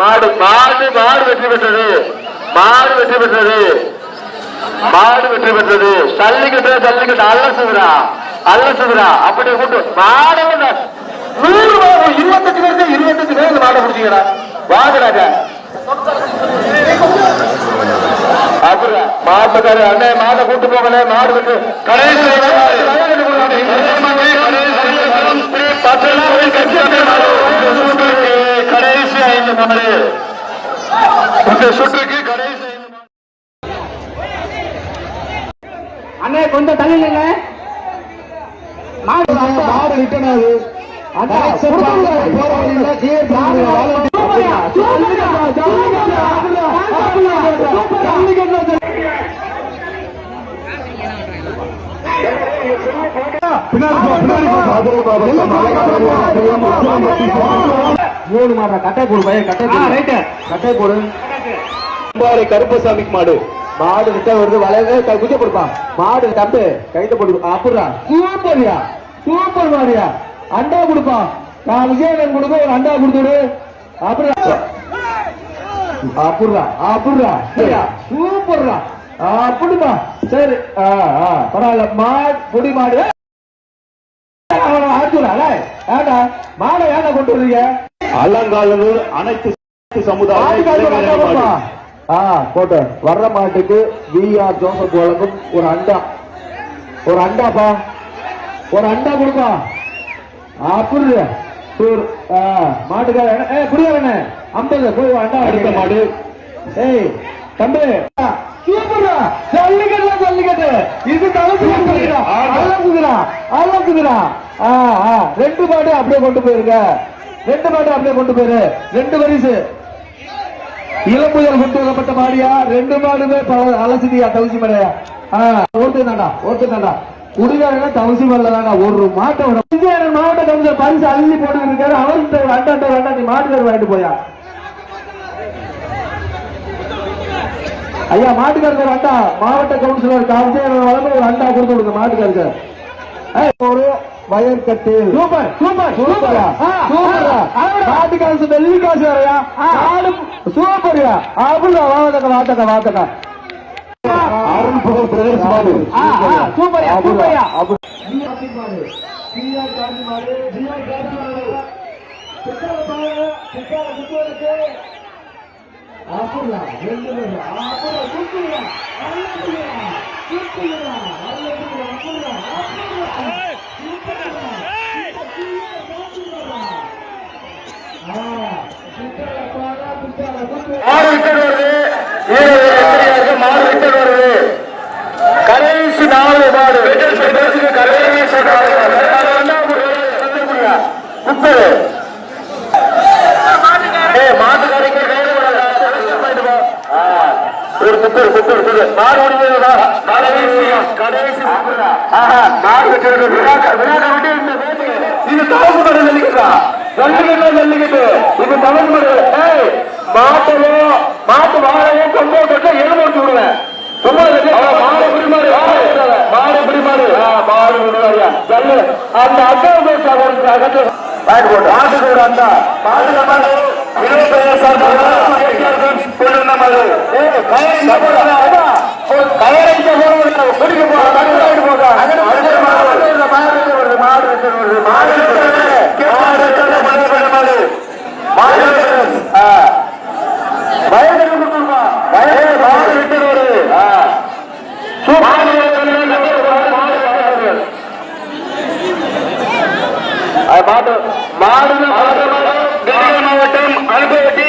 மாடு மாடு மாடு வெற்றி பெற்றது. மாடு வெற்றி பெற்றது. மாடு வெற்றி பெற்றது. சல்லிக்கிட்டு சல்லிக்கிட்டு அல்லசுகிறா அல்லசுகிறா அப்படி கொண்டு மாடு 100 பேருக்கு 25 பேருக்கு மாடை பிடிச்சிக்கிறா. வாங்குறாங்க அப்புறம் மாட்டுக்காரு அண்ணே மாடை கூட்டு போகல. மாடு விட்டு கடைசி கடைசி 5 மாடு இந்த சுற்றுக்கு கடைசி 5 மாடு. அண்ணே கொஞ்சம் தள்ளிங்க. மாடு மாடு ரிட்டர்ன் ஆகுது. கட்டை போடு பையன் கட்டை போடு. கருப்பசாமிக்கு மாடு மாடு ரிட்டர்ன் வருது. வளைய குஜ கொடுப்பா. மாடு தப்பு கைத்த போடு. அப்புறா சூப்பரியா சூப்பர் மாடியா. அண்டா கொடுப்பா. நான் விஜயன் கொடுக்க ஒரு அண்டா கொடுத்துடு. அப்புறம் அப்புறா அப்புறா சரியா சூப்பர்ரா அப்படிப்பா. சரி பரவாயில்ல. மாடு பொடி மாடு மாடை ஏன்னா கொண்டு வரீங்க. அலங்காநல்லூர் அனைத்து சமுதாயம் போட்டு வர்ற மாட்டுக்கு VR ஜோசப் வழங்கும் ஒரு அண்டா. ஒரு அண்டாப்பா. ஒரு அண்டா கொடுப்பா. அப்படி மாட்டுக்கார புரியாத 50 போய் அண்டா அடிக்க மாடு. ஏய் தம்பி சூப்பரா ஜல்லிக்கட்டு ஜல்லிக்கட்டு இது தலசுகிறா அலசுகிறா. 2 மாடு அப்படியே கொண்டு போயிருக்க. 2 மாடு அப்படியே கொண்டு போயிரு. 2 வரிசு இளம்புயல் கொண்டு வரப்பட்ட மாடியா. 2 மாடுமே அலசுதியா தவசி மலையா. ஒருத்தாண்டா குடிகாரங்க தவசி மலைதாங்க. ஒரு மாட்டை விஜயன் மாவட்ட கவுன்சிலர் பரிசு அள்ளி போட்டு இருக்காரு. அவர்கிட்ட ஒரு அண்டா நீ மாட்டுக்காரர் வாங்கிட்டு போயா. ஐயா மாட்டுக்காருக்கு ஒரு அண்டா மாவட்ட கவுன்சிலர் விஜயன் வழங்க ஒரு அண்டா கொடுத்து விடுங்க மாட்டுக்காருக்கு. ஒரு வயர் கட்டு சூப்பர் சூப்பர் சூப்பரா சூப்பரா. மாட்டுக்காசு வெள்ளி காசு வரையா சூப்பரியா. அப்படியா வாத்தக்கா வாத்தக்கா அருள் புகழ் பிரதேச மாடு சூப்பரியா சூப்பரியா. மாடு விட்டு வருது. மாடு விட்டு வருது. கடைசி 4 மாடு கடைசி 4 மாட்டுக்காரிக்கு ஒரு குப்பர் மாடு ஓடிவா. கடைசி மாடு விட்டு விட்டு இது தவசு மாடு ஜல்லிக்கட்டா. ஜல்லிக்கட்டு இது தவசு மாடு. மாட்டவோ மாட்டு வாழையோ கொம்போ கட்ட எலும்பு வச்சு விடுவேன். மாடு பிடிமாடு மாடு பிடிமாடு மாடு விடுவாரியா ஜல்லு அந்த அக்கா வாங்கிட்டு போட்டு மாட்டுக்கு ஒரு அண்டா மாடு 25 சார்பாக கயரடிக்க போறது குடிக்க போறாங்க மாவட்டம் அனுபவத்தி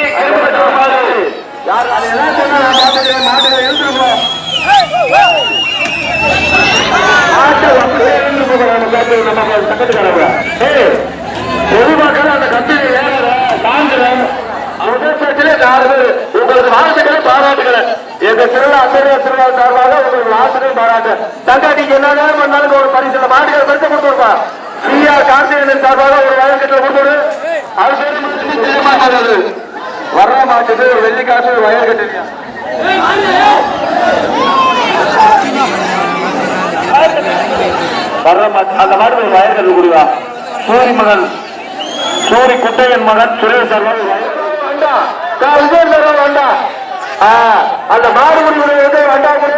பொதுமக்கள் அந்த கம்பெனி உங்களுக்கு வாழ்த்துக்களை பாராட்டுகிறேன். எங்க திருவிழா அந்தரிய திருவிழா சார்பாக உங்களுக்கு வாழ்த்துக்கள் பாராட்டு. தங்கா நீங்க என்னதான் பண்ணாலும் ஒரு பரிசுல மாடுகளை பரிசு கொடுத்துருப்பா. CR கார்த்திகேயன் சார்பாக ஒரு வயல்கட்டில கொடுத்துரு. அது வர்ற மாட்டுக்கு ஒரு வெள்ளிக்காசு ஒரு வயல் கட்டுறீங்க. வர்ற மாட்டு அந்த மாட்டுக்கு ஒரு வயல் கட்டு கொடுவா. சூரி மகன் சூரி குட்டையன் மகன் சுரேஷ் சார்பாக விஜய் சார் வண்டா அந்த மாடுபடி வண்டா கூட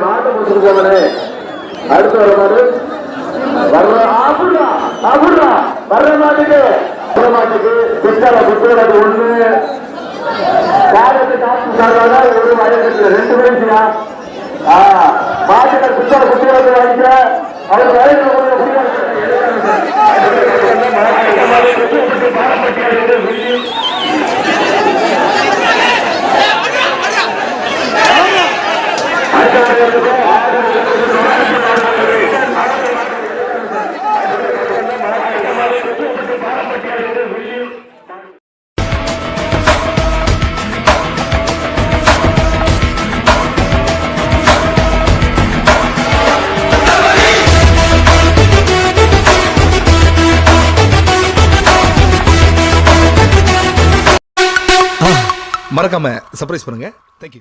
மாட்டு கொடுத்துருக்கோமே அடுத்து வர மாடு வர்ற மாட்டுக்கு பித்தளை புத்தகம் ஒண்ணு காலத்து காசு சார்பாக ஒரு வயசு 2 வயசுயா மாட்டுகள் பித்தளை புத்தகத்தை வாங்கிக்க அவர் வயசுல மறக்காம சர்ப்ரைஸ் பண்ணுங்க. தேங்க்யூ.